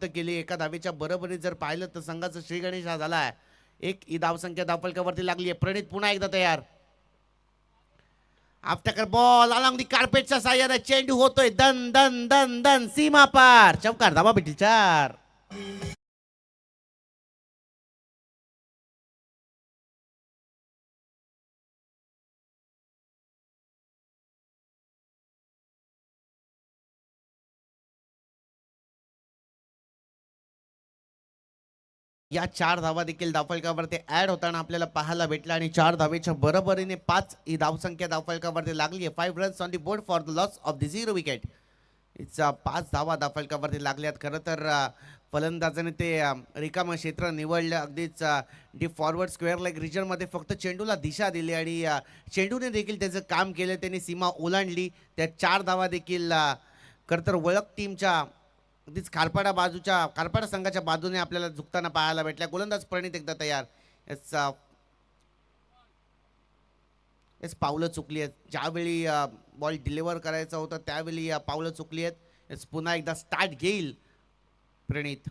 केली एका धावेच्या बरोबरीत जर पाहिलं तर संघाचा श्री गणेश हा झालाय. एक ही धावसंख्या धावफलकावरती लागली आहे. प्रणित पुन्हा एकदा तयार. आफ्टर बॉल अलॉंग दी कार्पेटच्या साह्याने चेंडू होतोय दन दन दन दन सीमा पार चौकार धावा भेटील 4. या 4 धावा देखील धावफलकावरती ऍड होताना आपल्याला पाहायला भेटला आणि 4 धावेच्या बरोबरीने 5 ही धावसंख्या धावफलकावरती लागली आहे. 5 runs on the board for the loss of the 0 wicket. इथं 5 धावा धावफलकावरती लागल्यात. खरं तर फलंदाजाने ते रिकामं क्षेत्र निवडलं. अगदीच डी फॉरवर्ड स्क्वेअर लेग रिजनमध्ये फक्त चेंडूला दिशा दिली आणि चेंडूने देखील त्याचं काम केलं. त्यांनी सीमा ओलांडली. त्या 4 धावा देखील खरं तर वळक टीमच्या अगदीच खारपाडा संघाच्या बाजूने आपल्याला झुकताना पाहायला भेटल्या. गोलंदाज प्रणित एकदा तयार. येस पावलं चुकली आहेत. ज्यावेळी बॉल डिलिव्हर करायचा होता त्यावेळी पावलं चुकली आहेत. येस पुन्हा एकदा स्टार्ट घेईल प्रणित.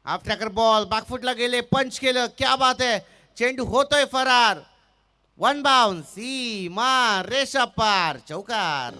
हाफ ट्रॅकर बॉल बॅकफुटला गेले. पंच केलं. क्या बात आहे. चेंडू होतोय फरार. वन बाउन्स सीमा रेषा पार चौकार.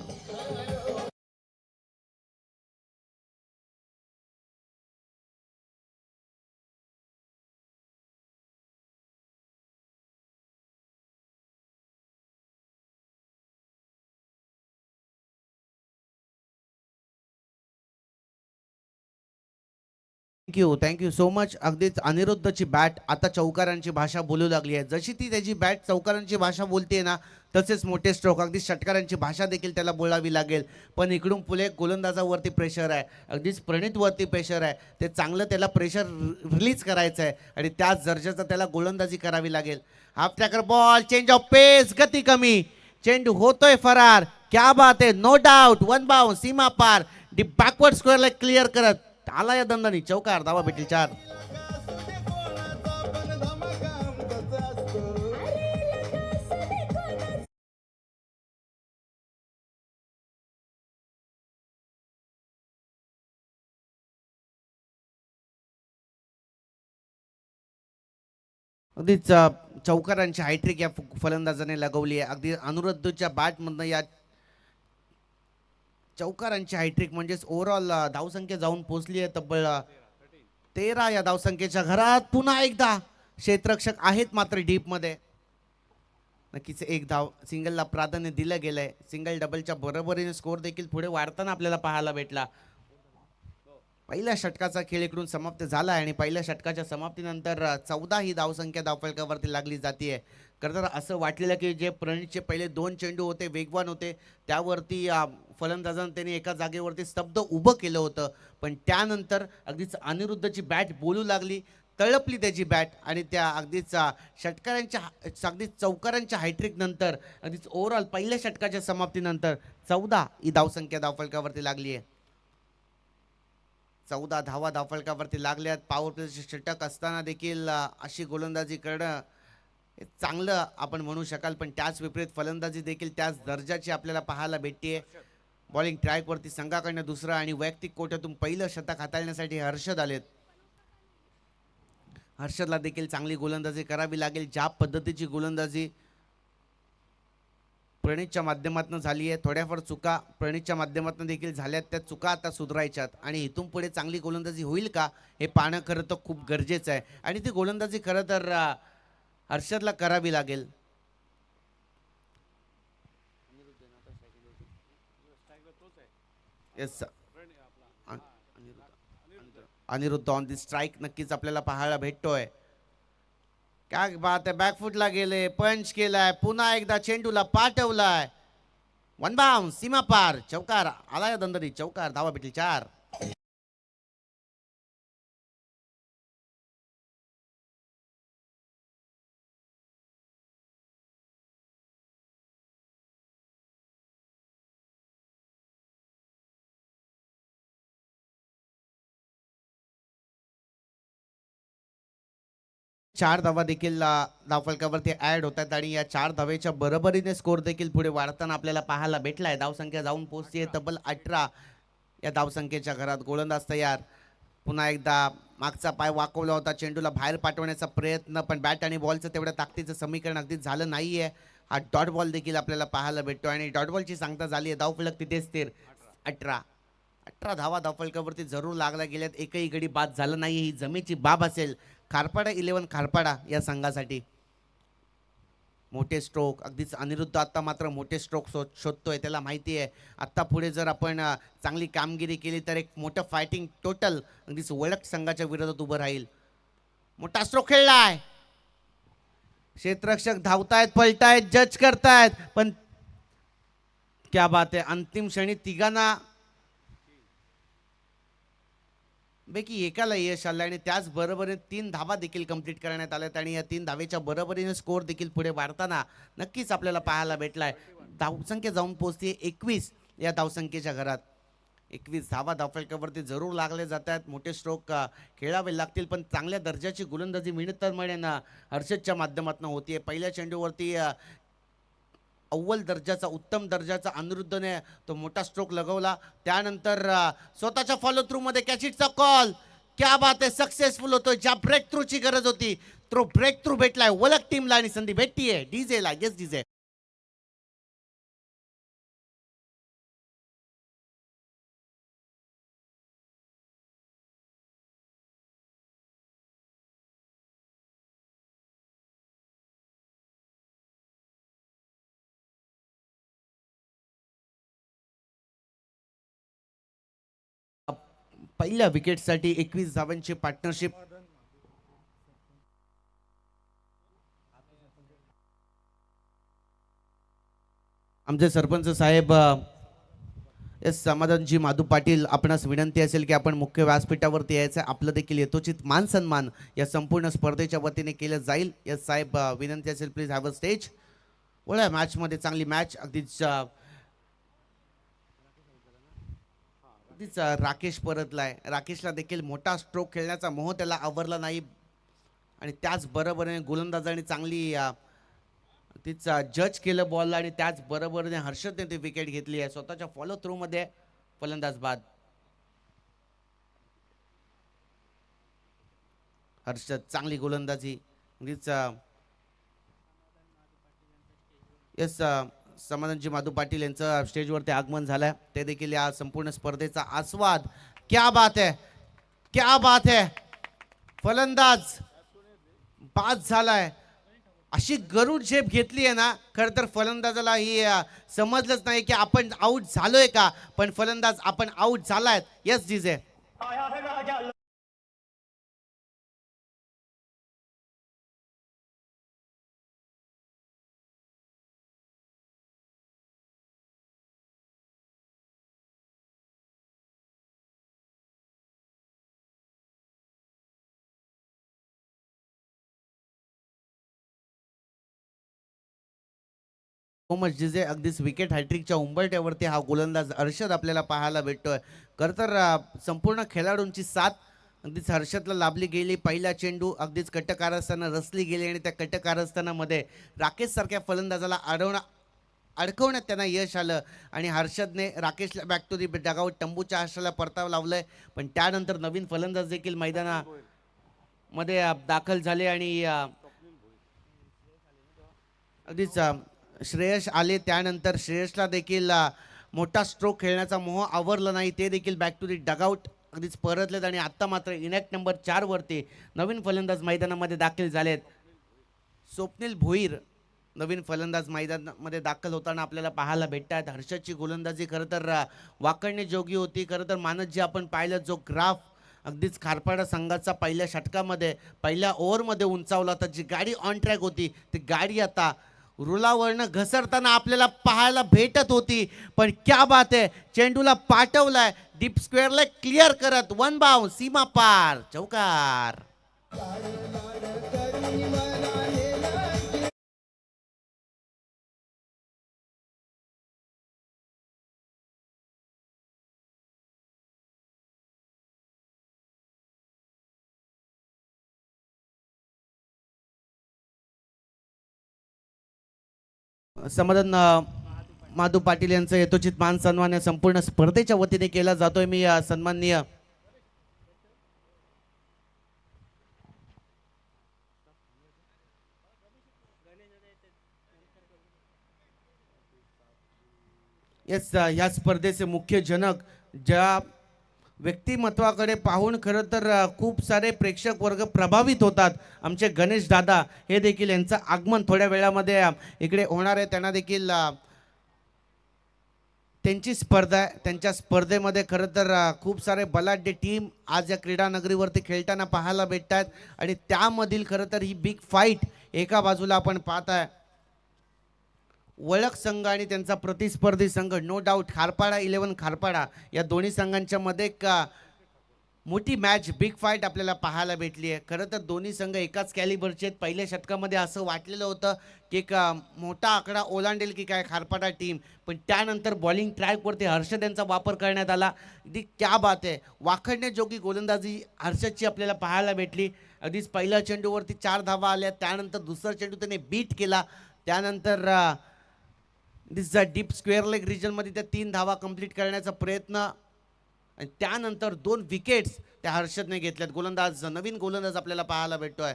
Thank you so much. अगदीच अनिरुद्धची बॅट आता चौकारांची भाषा बोलू लागली आहे. जशी ती त्याची बॅट चौकारांची भाषा बोलते ना तसेच मोठे स्ट्रोक अगदी षटकारांची भाषा देखील त्याला बोलावी लागेल. पण इकडून पुढे गोलंदाजावरती प्रेशर आहे. अगदीच प्रणितवरती प्रेशर आहे. ते चांगलं त्याला प्रेशर रिलीज करायचं आहे आणि त्याच दर्जाचं त्याला गोलंदाजी करावी लागेल. Half tracker ball change off pace गती कमी. चेंडू होतोय फरार. क्या बात आहे. नो डाऊट वन बाउन्स सीमा पार. डी बॅकवर्ड स्क्वेअरला क्लिअर करत आला या दंडानी चौकार धावा भेटील 4. अगदीच चौकारांची हायट्रिक या फलंदाजाने लगवली आहे. अगदी अनुरुद्धच्या बॅटमधनं या चौकारांची हायट्रिक म्हणजेच ओव्हरऑल धावसंख्या जाऊन पोहोचली आहे तब्बल 13 या धावसंख्येच्या घरात. पुन्हा एकदा क्षेत्ररक्षक आहेत मात्र डीपमध्ये. नक्कीच एक धाव सिंगलला प्राधान्य दिलं गेलंय. सिंगल डबलच्या बरोबरीने स्कोर देखील पुढे वाढताना आपल्याला पाहायला भेटला. पहिल्या षटकाचा खेळ इकडून समाप्त झाला आणि पहिल्या षटकाच्या समाप्तीनंतर 14 ही धावसंख्या धावफलकावरती लागली जाते. खरं तर असं वाटलेलं की जे प्रणितचे पहिले 2 चेंडू होते वेगवान होते त्यावरती फलंदाजानं त्यांनी एका जागेवरती स्तब्ध उभं केलं होतं. पण त्यानंतर अगदीच अनिरुद्धची बॅट बोलू लागली. तळपली त्याची बॅट आणि त्या अगदीच षटकारांच्या अगदीच चौकारांच्या हायट्रिक नंतर अगदीच ओव्हरऑल पहिल्या षटकाच्या समाप्तीनंतर 14 ही धावसंख्या धावफलकावरती लागली आहे. 14 धावा धावफलकावरती लागल्यात. पॉवर प्लेचे षटक असताना देखील अशी गोलंदाजी करणं चांगलं आपण म्हणू शकाल. पण त्याच विपरीत फलंदाजी देखील त्याच दर्जाची आपल्याला पाहायला भेटते. बॉलिंग ट्रॅकवरती संघाकडनं दुसरं आणि वैयक्तिक कोट्यातून पहिलं शतक हाताळण्यासाठी हर्षद आलेत. हर्षदला देखील चांगली गोलंदाजी करावी लागेल. ज्या पद्धतीची गोलंदाजी प्रणितच्या माध्यमातून झाली आहे. थोड्याफार चुका प्रणितच्या माध्यमातून देखील झाल्यात. त्या चुका आता सुधारायच्यात आणि इथून पुढे चांगली गोलंदाजी होईल का हे पाहणं खरं तर खूप गरजेचं आहे आणि ती गोलंदाजी खरं तर हर्षदला करावी लागेल. Yes Aniruddha on the strike नक्कीच आपल्याला पाहायला भेटतोय. काय बात आहे. बॅकफुटला गेले. पंच केलाय. पुन्हा एकदा चेंडूला पाठवलाय. वन बाउन्स सीमा पार चौकार आला या दंडनी चौकार धावा भेटली 4. 4 धावा देखील धावफलकावरती ऍड होत आहेत आणि या 4 धावेच्या बरोबरीने स्कोर देखील पुढे वाढताना आपल्याला पाहायला भेटलाय. धावसंख्या जाऊन पोहोचते तब्बल 18 या धावसंख्येच्या घरात. गोलंदाज तयार. पुन्हा एकदा मागचा पाय वाकवला होता, चेंडूला बाहेर पाठवण्याचा प्रयत्न, पण बॅट आणि बॉलचं तेवढ्या ताकदीचं समीकरण अगदीच झालं नाहीये. हा डॉट बॉल देखील आपल्याला पाहायला भेटतो आणि डॉट बॉलची सांगता झाली आहे. धावफलक तिथेच स्थिर. 18 धावा धावफलकावरती जरूर लागल्या गेल्यात. एकही गडी बाद झालं नाही. ही जमेची बाब असेल खारपाडा 11 खारपाडा या संघासाठी. मोठे स्ट्रोक अगदीच अनिरुद्ध आता मात्र मोठे स्ट्रोक शोधतोय. त्याला माहिती आहे आत्ता पुढे जर आपण चांगली कामगिरी केली तर एक मोठं फायटिंग टोटल अगदीच वळक संघाच्या विरोधात उभं राहील. मोठा स्ट्रोक खेळलाय. क्षेत्ररक्षक धावतायत, पलटायत, जज करतायत, पण क्या बात आहे. अंतिम क्षणी तिघांना पैकी एकाला यश आलं आणि त्याच बरोबरीने 3 धावा देखील कंप्लीट करण्यात आल्यात आणि या 3 धावेच्या बरोबरीने स्कोर देखील पुढे वाढताना नक्कीच आपल्याला पाहायला भेटलाय. धावसंख्या जाऊन पोहोचते 21 या धावसंख्येच्या घरात. 21 धावा धावफलकावरती जरूर लागले जात आहेत. मोठे स्ट्रोक खेळावे लागतील, पण चांगल्या दर्जाची गोलंदाजी मिळत मिळेन हर्षदच्या माध्यमातून होतीये. पहिल्या चेंडूवरती अव्वल दर्जाचा उत्तम दर्जाचा अनिरुद्धने तो मोठा स्ट्रोक लगवला. त्यानंतर स्वतःच्या फॉलो थ्रू मध्ये कॅचिटचा कॉल. क्या बात आहे. सक्सेसफुल होतोय. ज्या ब्रेक थ्रूची गरज होती तो ब्रेक थ्रू भेटलाय वलक टीमला आणि संधी भेटतीये डीजेला. Yes DJ. पहिल्या विकेटसाठी 21 धावांची पार्टनरशिप. आमचे सरपंच साहेब एस समाधानजी माधू पाटील, आपणास विनंती असेल की आपण मुख्य व्यासपीठावरती यायचं. आपलं देखील यथोचित मान सन्मान या संपूर्ण स्पर्धेच्या वतीने केलं जाईल. यस साहेब, विनंती असेल प्लीज हॅव अ स्टेज. ओळ्या मॅचमध्ये चांगली मॅच अगदीच राकेश परतलाय. राकेशला देखील मोठा स्ट्रोक खेळण्याचा मोह त्याला आवरला नाही आणि त्याच बरोबरीने गोलंदाजाने चांगली तिचा जज केलं बॉलला आणि त्याच बरोबरीने हर्षदने ती विकेट घेतली आहे. स्वतःच्या फॉलो थ्रू मध्ये फलंदाज बाद. हर्षद चांगली गोलंदाजी. येस, समाधानजी माधू पाटील यांचं स्टेजवरती आगमन झालंय. ते देखील या संपूर्ण स्पर्धेचा आस्वाद. क्या बात है, क्या बात है. फलंदाज बाद झालाय. अशी गरुड झेप घेतली आहे ना, खर तर फलंदाजाला ही समजलंच नाही की आपण आउट झालोय का, पण फलंदाज आपण आउट झालाय. Yes DJ. मच जिजे. अगदीच विकेट हॅट्रिकच्या उंबरट्यावरती हा गोलंदाज हर्षद आपल्याला पाहायला भेटतोय. खर तर संपूर्ण खेळाडूंची साथ अगदीच हर्षदला लाभली गेली. पहिला चेंडू अगदीच कटकारस्थाना रचली गेली आणि त्या कटकारस्थानामध्ये राकेश सारख्या फलंदाजाला अडकवण्यात त्यांना यश आलं आणि हर्षदने राकेशला बॅक टू दी डगआउट तंबूच्या आश्रयाला परताव लावलंय. पण त्यानंतर नवीन फलंदाज देखील मैदानामध्ये दाखल झाले आणि अगदीच श्रेयस आले. त्यानंतर श्रेयसला देखील मोठा स्ट्रोक खेळण्याचा मोह आवरला नाही. ते देखील बॅक टू दी डगआउट अगदीच परतलेत आणि आता मात्र इनॅक्ट नंबर 4 वरती नवीन फलंदाज मैदानामध्ये दाखल झालेत. स्वप्नील भोईर नवीन फलंदाज मैदानामध्ये दाखल होताना आपल्याला पाहायला भेटतात. हर्षदची गोलंदाजी खरं तर वाकडण्याजोगी होती. खरं तर मानस जे आपण पाहिलं जो ग्राफ अगदीच खारपाडा संघाचा पहिल्या षटकामध्ये पहिल्या ओव्हरमध्ये उंचावला तर जी गाडी ऑन ट्रॅक होती ती गाडी आता रुलावरनं घसरताना आपल्याला पाहायला भेटत होती. पण क्या बात आहे. चेंडूला पाठवलाय डीप स्क्वेअरला क्लिअर करत वन बाउंस सीमा पार चौकार. समाधान माधू पाटील यांचं यथोचित मान सन्मान या संपूर्ण स्पर्धेच्या वतीने केला जातोय. मी सन्माननीय येस ह्या स्पर्धेचे मुख्य जनक ज्या व्यक्तिमत्वाकडे पाहून खरं तर खूप सारे प्रेक्षक वर्ग प्रभावित होतात. आमचे गणेश दादा हे देखील यांचं आगमन थोड्या वेळामध्ये इकडे होणार आहे. त्यांना देखील त्यांची स्पर्धा आहे. त्यांच्या स्पर्धेमध्ये खरं तर खूप सारे बलाढ्य टीम आज या क्रीडा नगरीवरती खेळताना पाहायला भेटतात आणि त्यामधील खरं तर ही बिग फाईट एका बाजूला आपण पाहताय वळक संघ आणि त्यांचा प्रतिस्पर्धी संघ नो डाऊट खारपाडा 11 खारपाडा या दोन्ही संघांच्या मध्ये एक मोठी मॅच बिग फाईट आपल्याला पाहायला भेटली आहे. खरं तर दोन्ही संघ एकाच कॅलिबरचे आहेत. पहिल्या षटकामध्ये असं वाटलेलं होतं की एक मोठा आकडा ओलांडेल की काय खारपाडा टीम, पण त्यानंतर बॉलिंग ट्रॅकवरती हर्षद यांचा वापर करण्यात आला. अगदी क्या बात आहे, वाखडण्याजोगी गोलंदाजी हर्षदची आपल्याला पाहायला भेटली. अगदीच पहिल्या चेंडूवरती 4 धावा आल्या, त्यानंतर दुसरा चेंडू त्याने बीट केला, त्यानंतर दिस डीप स्क्वेअर लेग रिजनमध्ये त्या 3 धावा कंप्लीट करण्याचा प्रयत्न आणि त्यानंतर 2 विकेट्स त्या हर्षदने घेतल्यात. गोलंदाज नवीन गोलंदाज आपल्याला पाहायला भेटतोय.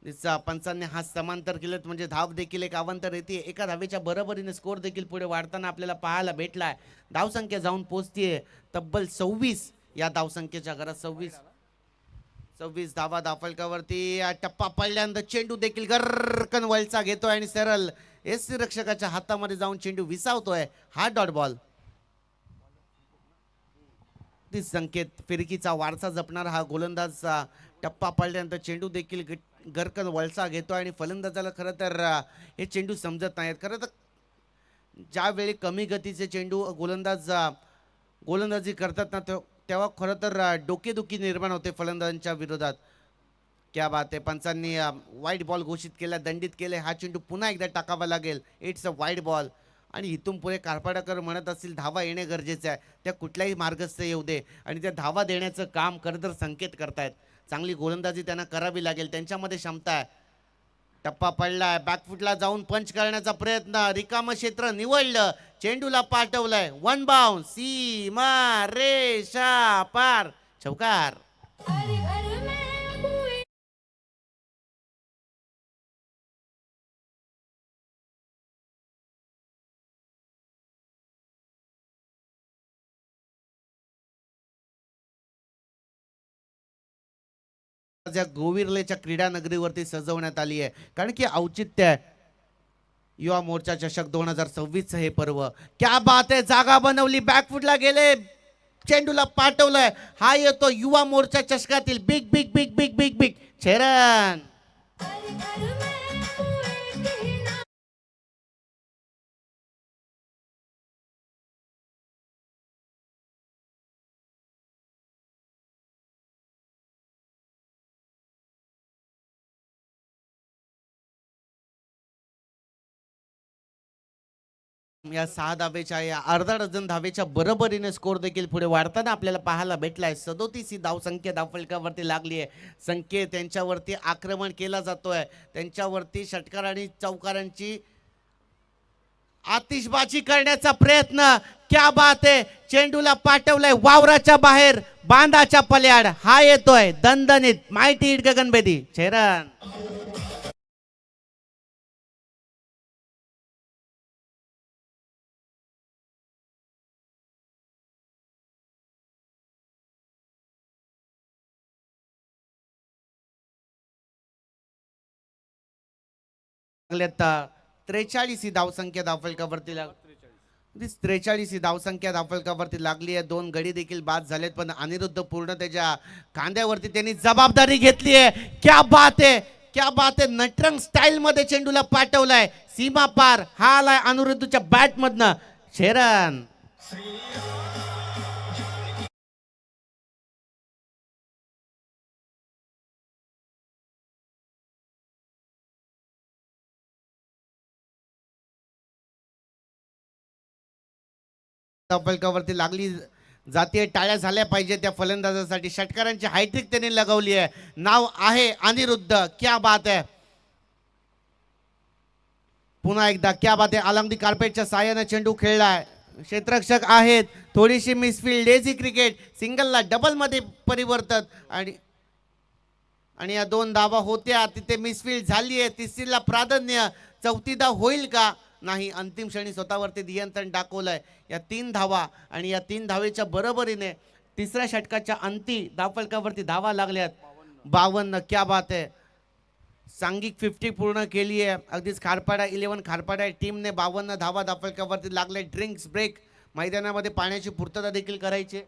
दिसचा पंचांनी हा समांतर केलेत म्हणजे धाव देखील एक अवांतर येते. एका धावेच्या बरोबरीने स्कोर देखील पुढे वाढताना आपल्याला पाहायला भेटलाय. धावसंख्या जाऊन पोहोचतीये तब्बल 26 या धावसंख्येच्या घरात 26 धावा धाफलकावरती. टप्पा पडल्यानंतर चेंडू देखील गरकन वळचा घेतोय आणि सरळ एससी रक्षकाच्या हातामध्ये जाऊन चेंडू विसावतोय. हा डॉट बॉल. संकेत फिरकीचा वारसा जपणारा हा गोलंदाज टप्पा पडल्यानंतर चेंडू देखील गरकन वळसा घेतोय आणि फलंदाजाला खरं तर हे चेंडू समजत नाहीत. खरं तर ज्यावेळी कमी गतीचे चेंडू गोलंदाजी करतात ना तेव्हा खरं तर डोकेदुखी निर्माण होते फलंदाजांच्या विरोधात. क्या बात आहे, पंचांनी वाईट बॉल घोषित केला, दंडित केले. हा चेंडू पुन्हा एकदा टाकावा लागेल. इट्स अ वाईट बॉल आणि इथून पुढे कारपाडाकर म्हणत असतील धावा येणे गरजेचे आहे. त्या कुठल्याही मार्गस्थ येऊ दे आणि त्या धावा देण्याचं काम खरं तर संकेत करतायत. चांगली गोलंदाजी त्यांना करावी लागेल, त्यांच्यामध्ये क्षमता आहे. टप्पा पडलाय, बॅकफुटला जाऊन पंच करण्याचा प्रयत्न, रिकाम क्षेत्र निवडलं, चेंडूला पाठवलंय, 1 बाउन्स, सीमा रेषा पार, चौकार. गोविर्लेच्या क्रीडा नगरीवरती सजवण्यात आली आहे कारण की औचित्य आहे युवा मोर्चा चषक 2026 हे पर्व. क्या बात आहे, जागा बनवली, बॅकफुटला गेले, चेंडूला पाठवलंय. हा येतो युवा मोर्चा चषकातील big big big big big big छेरन. या 6 धावेच्या या अर्धा डझन धावेच्या बरोबरीने स्कोर देखील पुढे वाढताना आपल्याला पाहायला भेटलाय. 37 ही धावसंख्या धावफलकावरती लागली आहे. संख्येत त्यांच्यावरती आक्रमण केला जातोय, त्यांच्यावरती षटकार आणि चौकारांची आतिषबाजी करण्याचा प्रयत्न. क्या बात आहे, चेंडूला पाठवलंय वावराच्या बाहेर, बांधाच्या पल्याड. हा येतोय दणदणीत माहिती हिट गगनबेदी छेरन. लागल्यात 43 ही धावसंख्या धावफलकावरती 43 ही धावसंख्या धावफलकावरती लागली आहे. 2 गडी देखील बाद झालेत पण अनिरुद्ध पूर्ण त्याच्या खांद्यावरती त्यांनी जबाबदारी घेतली आहे. क्या बात आहे, क्या बात आहे, नटरंग स्टाईल मध्ये चेंडूला पाठवलाय सीमा पार. हा आलाय अनिरुद्धच्या बॅट मधनं शेरन. फलकावरती लागली जाते, टाळ्या झाल्या पाहिजे त्या फलंदाजासाठी. षटकारांची हायट्रिक त्यांनी लगवली आहे. नाव आहे अनिरुद्ध. क्या बात आहे, पुन्हा एकदा क्या बात आहे, अलॉंग दी कार्पेटच्या साहाय्याने चेंडू खेळलाय, क्षेत्ररक्षक आहेत, थोडीशी मिसफील्ड, लेझी क्रिकेट, सिंगलला डबल मध्ये परिवर्तन आणि आणि या दोन धावा होत्या तिथे मिसफील्ड झाली आहे, तिसरीला प्राधान्य, चौथी धाव होईल का नाही, अंतिम क्षणी स्वतःवरती नियंत्रण दाखवलंय. या 3 धावा आणि या 3 धावेच्या बरोबरीने तिसऱ्या षटकाच्या अंती धावफलकावरती धावा लागल्यात 52. क्या बात आहे, सांघिक 50 पूर्ण केली आहे. अगदीच खारपाडा 11 खारपाडा टीमने 52 धावा धावफलकावरती लागले. ड्रिंक्स ब्रेक, मैदानामध्ये पाण्याची पूर्तता देखील करायची.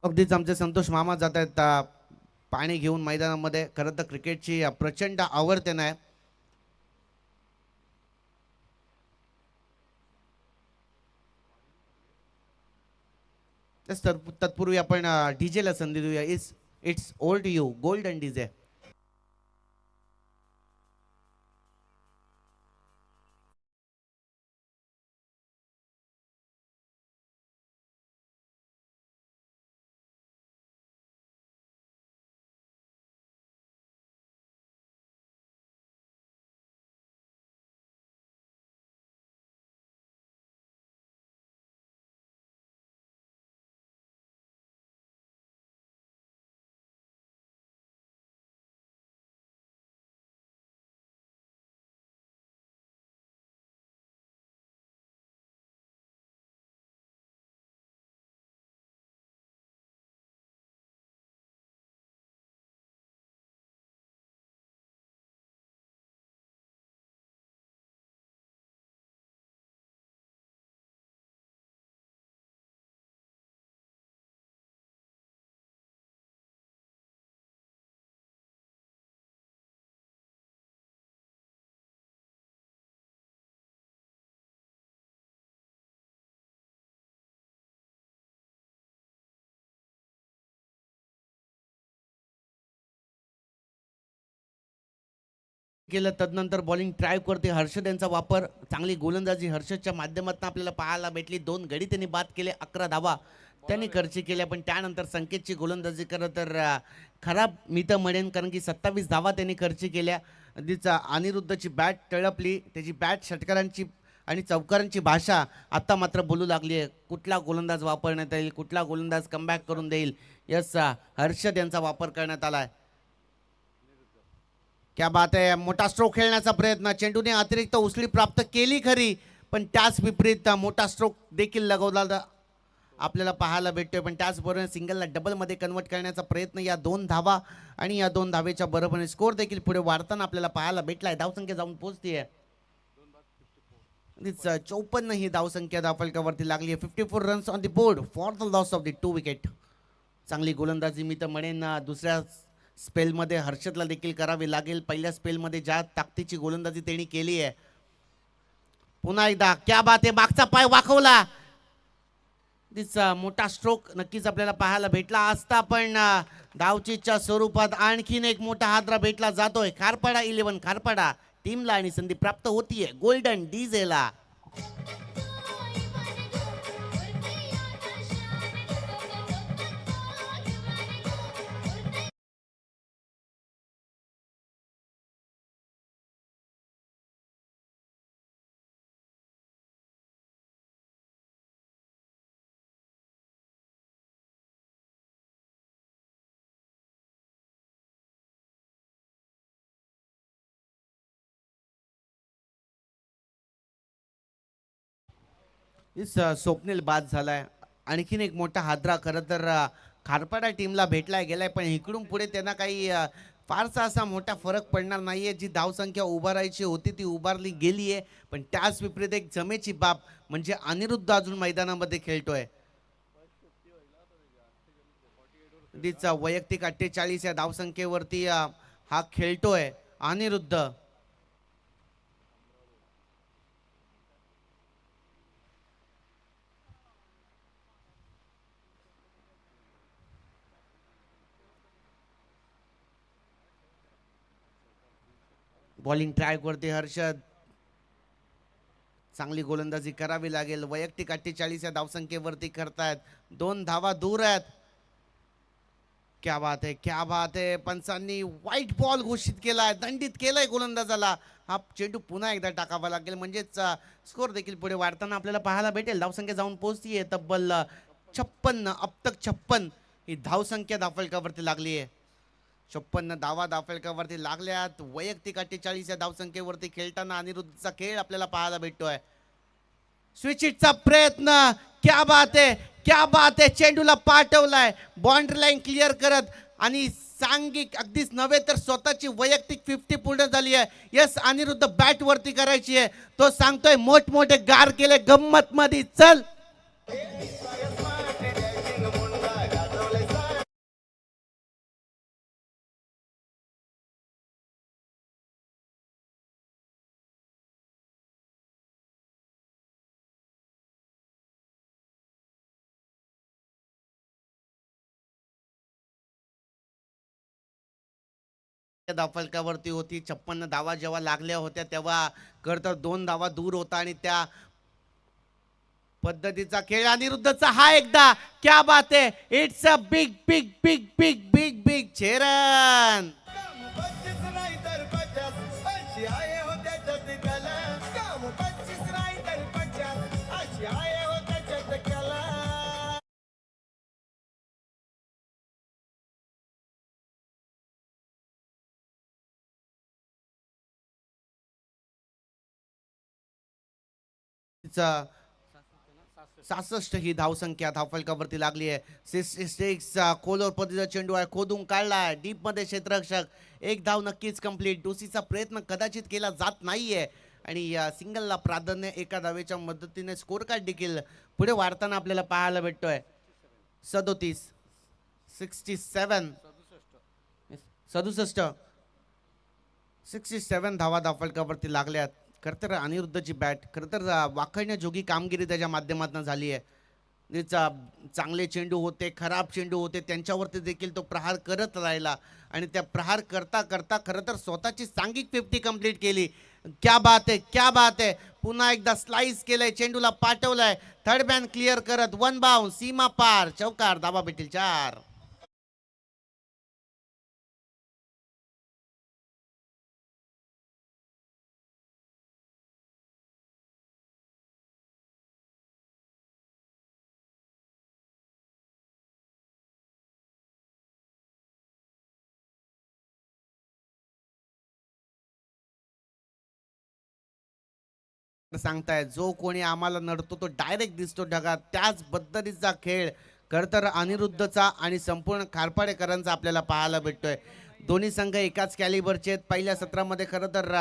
अगदीच आमचे संतोष मामा जात आहेत पाणी घेऊन मैदानामध्ये. खरं तर क्रिकेटची प्रचंड आवडते नाही. तत्पूर्वी आपण डीजेला संधी देऊया. It's old you golden DJ. केलं तदनंतर बॉलिंग ट्राय करते हर्षद यांचा वापर, चांगली गोलंदाजी हर्षदच्या माध्यमातून आपल्याला पाहायला भेटली. 2 गडी त्यांनी बाद केले, 11 धावा त्यांनी खर्ची केल्या. पण त्यानंतर संकेतची गोलंदाजी करत तर खराब मी तर म्हणेन, कारण की 27 धावा त्यांनी खर्ची केल्या. अगदीच अनिरुद्धची बॅट तळपली, त्याची बॅट षटकारांची आणि चौकारांची भाषा आता मात्र बोलू लागली आहे. कुठला गोलंदाज वापरण्यात येईल, कुठला गोलंदाज कमबॅक करून देईल. यस, हर्षद यांचा वापर करण्यात आलाय. क्या बात आहे, मोठा स्ट्रोक खेळण्याचा प्रयत्न, चेंडूने अतिरिक्त उचली प्राप्त केली खरी, पण त्याच विपरीत मोठा स्ट्रोक देखील लगवला आपल्याला पाहायला भेटतोय. पण त्याचबरोबर सिंगलला डबलमध्ये कन्वर्ट करण्याचा प्रयत्न, या 2 धावा आणि या 2 धावेच्या बरोबरीने स्कोर देखील पुढे वाढताना आपल्याला पाहायला भेटलाय. धावसंख्या जाऊन पोहोचतीये 54 ही धावसंख्या धावफलकावरती लागली आहे. 54 runs on the board for the loss of the 2 wicket. चांगली गोलंदाजी मी तर म्हणेन दुसऱ्या स्पेलमध्ये हर्षदला देखील करावी लागेल. पहिल्या स्पेलमध्ये ज्या ताकदीची गोलंदाजी त्यांनी केली आहे. पुन्हा एकदा क्या बात आहे, मागचा पाय वाकवला, तिचा मोठा स्ट्रोक नक्कीच आपल्याला पाहायला भेटला असता. पण धावचीच्या स्वरूपात आणखीन एक मोठा हादरा भेटला जातोय. खारपाडा 11 खारपाडा टीमला आणि संधी प्राप्त होतीये गोल्डन डीजेला. स्वप्नील बाद झालाय. आणखीन एक मोठा हादरा खरं तर खारपाडा टीमला भेटलाय गेलाय, पण इकडून पुढे त्यांना काही फारसा असा मोठा फरक पडणार नाहीये. जी धावसंख्या उभारायची होती ती उभारली गेली आहे. पण त्याच विपरीत एक जमेची बाब म्हणजे अनिरुद्ध अजून मैदानामध्ये खेळतोय. तिचा वैयक्तिक 48 या धावसंख्येवरती हा खेळतोय अनिरुद्ध. बॉलिंग ट्राय करते हर्षद, चांगली गोलंदाजी करावी लागेल. वैयक्तिक 48 या धावसंख्येवरती करतायत, 2 धावा दूर आहेत. क्या बात आहे, क्या बात आहे. पंचांनी व्हाईट बॉल घोषित केलाय, दंडित केलंय गोलंदाजाला. हा चेंडू पुन्हा एकदा टाकावा लागेल, म्हणजेच स्कोर देखील पुढे वाढताना आपल्याला पाहायला भेटेल. धावसंख्या जाऊन पोहोचतीये तब्बल 56, अब तक 56 ही धावसंख्या धावफलकावरती लागली आहे. 56 धावा धावफलकावरती लागल्यात. वैयक्तिक 48 या धावसंख्येवरती खेळताना अनिरुद्धचा खेळ आपल्याला पाहायला भेटतोय. स्विचिटचा प्रयत्न, क्या बात आहे, क्या बात आहे. चेंडूला पाठवलाय बाउंड्री लाईन क्लिअर करत आणि सांघिक अगदीच नव्हे तर स्वतःची वैयक्तिक 50 पूर्ण झाली आहे. यस, अनिरुद्ध बॅट वरती करायची आहे. तो सांगतोय मोठमोठे गार केले गंमत मध्ये, चल. धावफलकावरती होती. 56 धावा जेव्हा लागल्या होत्या तेव्हा खरं तर 2 धावा दूर होता आणि त्या पद्धतीचा खेळ अनिरुद्धचा हा एकदा, क्या बात आहे. It's a big big big big big big छेरन. तिचा 66 ही धावसंख्या धावफलकावरती लागली आहे. 66 खोलवर पद्धतीचा चेंडू आहे, खोदून काढलाय डीप मध्ये क्षेत्ररक्षक. एक धाव नक्कीच कंप्लीट. डोसीचा प्रयत्न कदाचित केला जात नाहीये आणि या सिंगलला प्राधान्य एका धावेच्या मदतीने स्कोर कार्ड देखील पुढे वाढताना आपल्याला पाहायला भेटतोय. 37 67 67 67 धावा धावफलकावरती लागल्यात. खरं तर अनिरुद्धची बॅट खरं तर वाखण्याजोगी कामगिरी त्याच्या माध्यमातून झाली आहे. चांगले चेंडू होते, खराब चेंडू होते, त्यांच्यावरती देखील तो प्रहार करत राहिला आणि त्या प्रहार करता करता खरं तर स्वतःची सांघिक 50 कंप्लीट केली. क्या बात आहे, क्या बात आहे. पुन्हा एकदा स्लाइस केलंय, चेंडूला पाठवलंय, थर्ड बॅन क्लिअर करत वन बाउंड, सीमा पार, चौकार, धावा भेटेल 4. सांगताय जो कोणी आम्हाला नडतो तो डायरेक्ट दिसतो ढगात. त्याच पद्धतीचा खेळ खरं तर अनिरुद्धचा आणि संपूर्ण खारपाडेकरांचा आपल्याला पाहायला भेटतोय. दोन्ही संघ एकाच कॅलिबरचे आहेत. पहिल्या सत्रामध्ये खरं तर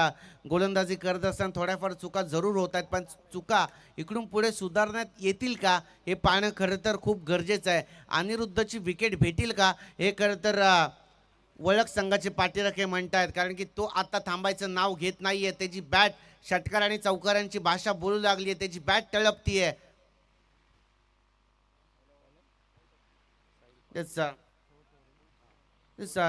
गोलंदाजी करत असताना थोड्याफार चुका जरूर होत आहेत, पण चुका इकडून पुढे सुधारण्यात येतील का हे पाहणं खरं तर खूप गरजेचं आहे. अनिरुद्धची विकेट भेटेल का हे खरं तर वळक संघाचे पाठीराखे म्हणतायत, कारण की तो आता थांबायचं नाव घेत नाहीये. त्याची बॅट षटकार आणि चौकारांची भाषा बोलू लागली आहे, त्याची बॅट तळपतीये.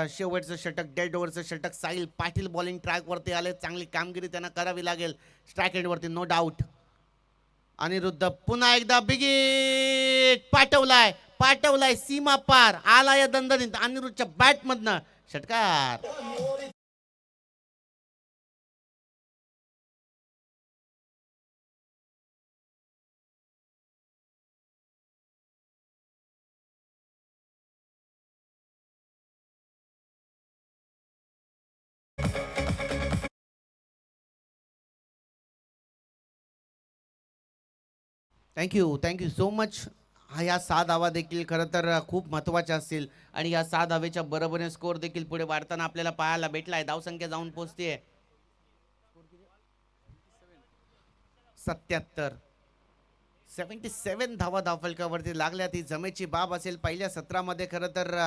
शेवटचं षटक, डेड ओव्हरचं षटक. साहिल पाटील बॉलिंग ट्रॅक वरती आले. चांगली कामगिरी त्यांना करावी लागेल स्ट्राईक एंड वरती, नो डाऊट. अनिरुद्ध पुन्हा एकदा बिगिट पाठवलाय, पाठवलाय सीमा पार, आला या दणदणीत अनिरुद्धच्या बॅट मधनं षटकार. Thank you so much. ह्या 6 धावा देखील खरं तर खूप महत्त्वाच्या असतील आणि या 6 धावेच्या बरोबरीने स्कोर देखील पुढे वाढताना आपल्याला पाहायला भेटलाय. धावसंख्या जाऊन पोहोचते 77. 77 धावा धावफलकावरती लागल्या. ती जमेची बाब असेल. पहिल्या सत्रामध्ये खरं तर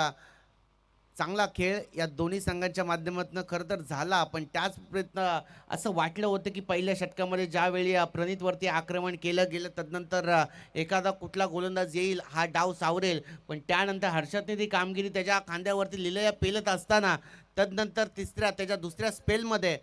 चांगला खेळ या दोन्ही संघांच्या माध्यमातून खरं तर झाला, पण त्याच प्रयत्न असं वाटलं होतं की पहिल्या षटकामध्ये ज्यावेळी प्रणितवरती आक्रमण केलं गेलं तदनंतर एखादा कुठला गोलंदाज येईल, हा डाव सावरेल, पण त्यानंतर हर्षदने ती कामगिरी त्याच्या खांद्यावरती लिलया पेलत असताना तदनंतर त्याच्या दुसऱ्या स्पेलमध्ये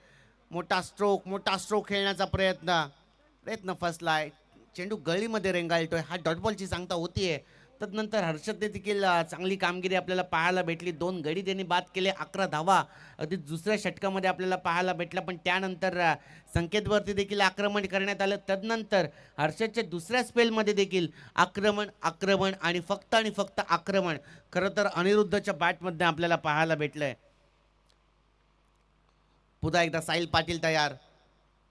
मोठा स्ट्रोक खेळण्याचा प्रयत्न फसलाय. चेंडू गळीमध्ये रेंगाळतोय. हा डॉट बॉलची सांगता होतीये. तदनंतर हर्षदने देखील चांगली कामगिरी आपल्याला पाहायला भेटली. 2 गडी त्यांनी बाद केले, 11 धावा अगदी दुसऱ्या षटकामध्ये आपल्याला पाहायला भेटला. पण त्यानंतर संकेतवरती देखील आक्रमण करण्यात आलं. तदनंतर हर्षदच्या दुसऱ्या स्पेलमध्ये देखील आक्रमण आक्रमण आणि फक्त आक्रमण खरं तर अनिरुद्धच्या बॅटमध्ये आपल्याला पाहायला भेटलंय. पुन्हा एकदा साहिल पाटील तयार,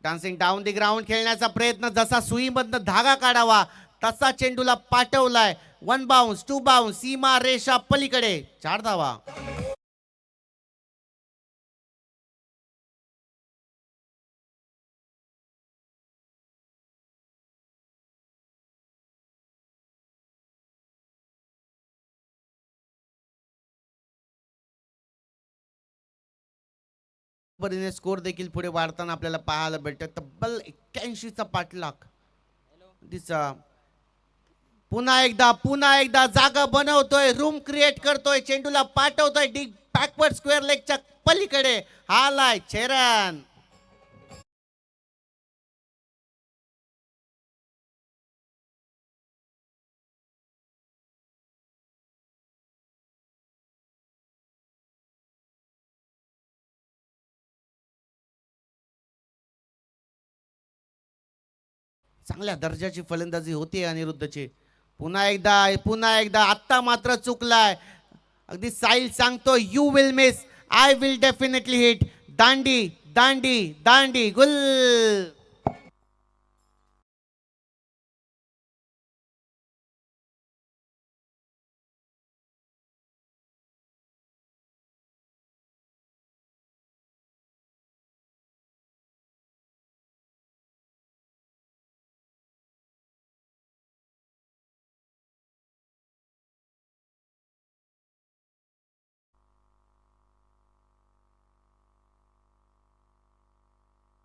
डान्सिंग डाऊन दी ग्राउंड खेळण्याचा प्रयत्न, जसा सुईमधनं धागा काढावा तसा चेंडूला पाठवलाय. 1 बाउन्स 2 बाउन्स, सीमा रेषा पलीकडे 4 धावा. परीने स्कोर देखील पुढे वाढताना आपल्याला पाहायला भेटतं. तब्बल 81 चा पाठलाग दिसा. पुन्हा एकदा जागा बनवतोय, रूम क्रिएट करतोय, चेंडूला पाठवतोय डीप बॅकवर्ड स्क्वेअर लेगच्या पलीकडे. हालाय चेरन. चांगल्या दर्जाची फलंदाजी होती अनिरुद्धची. पुन्हा एकदा आत्ता मात्र चुकलाय. अगदी साहिल सांगतो, you will miss, I will definitely hit. Dandi Dandi Dandi Gul.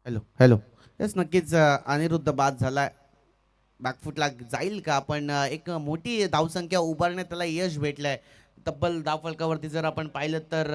Hello hello. Yes नक्कीच अनिरुद्ध बाद झालाय. बॅकफुटला जाईल का, पण एक मोठी धावसंख्या उभारण्यात त्याला यश भेटलंय. तब्बल धावफलकावरती जर आपण पाहिलं तर